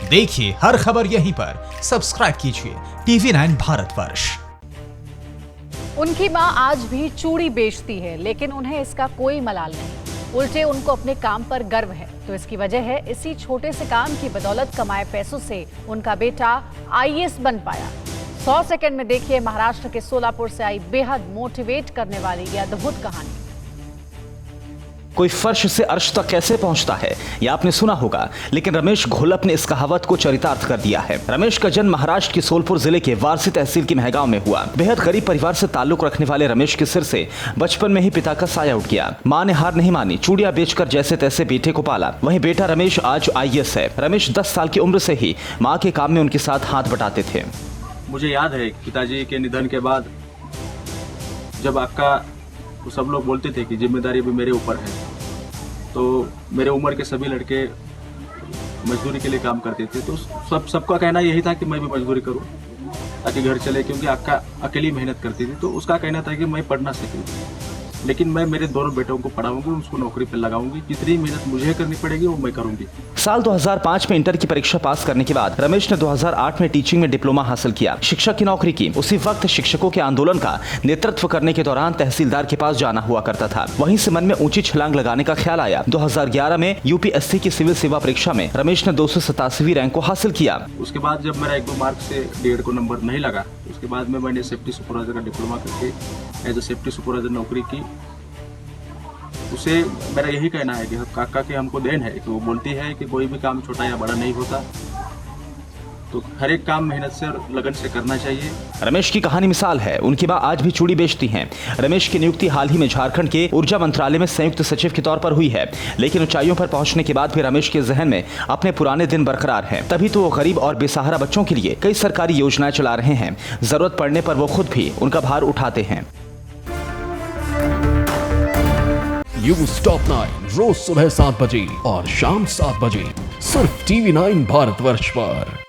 देखिए हर खबर यहीं पर, सब्सक्राइब कीजिए TV9 भारतवर्ष। उनकी मां आज भी चूड़ी बेचती है, लेकिन उन्हें इसका कोई मलाल नहीं। उल्टे उनको अपने काम पर गर्व है। तो इसकी वजह है इसी छोटे से काम की बदौलत कमाए पैसों से उनका बेटा IAS बन पाया। 100 सेकंड में देखिए महाराष्ट्र के सोलापुर से आई बेहद मोटिवेट करने वाली ये अद्भुत कहानी। कोई फर्श से अर्श तक कैसे पहुंचता है यह आपने सुना होगा, लेकिन रमेश घोलप ने इस कहावत को चरितार्थ कर दिया है। रमेश का जन्म महाराष्ट्र के सोलपुर जिले के वारसी तहसील के महगांव में हुआ। बेहद गरीब परिवार से ताल्लुक रखने वाले रमेश के सिर से बचपन में ही पिता का साया उठ गया। मां ने हार नहीं मानी, चूड़ियां बेचकर जैसे तैसे बेटे को पाला। वहीं बेटा रमेश आज IAS है। रमेश 10 साल की उम्र से ही माँ के काम में उनके साथ हाथ बटाते थे। मुझे याद है पिताजी के निधन के बाद जब आपका तो सब लोग बोलते थे कि जिम्मेदारी भी मेरे ऊपर है, तो मेरे उम्र के सभी लड़के मजदूरी के लिए काम करते थे। तो सबका कहना यही था कि मैं भी मजदूरी करूं ताकि घर चले, क्योंकि आपका अकेली मेहनत करती थी। तो उसका कहना था कि मैं पढ़ना सीखूं, लेकिन मैं मेरे दोनों बेटों को पढ़ाऊंगी, उसको नौकरी पर लगाऊंगी। जितनी मेहनत मुझे करनी पड़ेगी वो मैं करूंगी। साल 2005 में इंटर की परीक्षा पास करने के बाद रमेश ने 2008 में टीचिंग में डिप्लोमा हासिल किया। शिक्षक की नौकरी की। उसी वक्त शिक्षकों के आंदोलन का नेतृत्व करने के दौरान तहसीलदार के पास जाना हुआ करता था। वहीं से मन में ऊंची छलांग लगाने का ख्याल आया। 2011 में UPSC की सिविल सेवा परीक्षा में रमेश ने 287वीं रैंक को हासिल किया। उसके बाद जब मेरा 1-2 मार्क से D.Ed को नंबर नहीं लगा, उसके बाद में मैंने सेफ्टी सुपरवाइजर का डिप्लोमा करके एज ए सेफ्टी सुपरवाइजर नौकरी की। उसे मेरा यही कहना है कि काका के हमको देन है कि वो बोलती है कि कोई भी काम छोटा या बड़ा नहीं होता, तो हर एक काम मेहनत से और लगन से करना चाहिए। रमेश की कहानी मिसाल है। उनकी मां आज भी चूड़ी बेचती हैं। रमेश की नियुक्ति हाल ही में झारखंड के ऊर्जा मंत्रालय में संयुक्त सचिव के तौर पर हुई है, लेकिन ऊंचाइयों पर पहुंचने के बाद भी रमेश के जहन में अपने पुराने दिन बरकरार हैं। तभी तो वो गरीब और बेसहारा बच्चों के लिए कई सरकारी योजनाएं चला रहे हैं। जरूरत पड़ने पर वो खुद भी उनका भार उठाते हैं। न्यूज़ टॉप 9 रोज सुबह 7 बजे और शाम 7 बजे सिर्फ TV9 भारतवर्ष पर।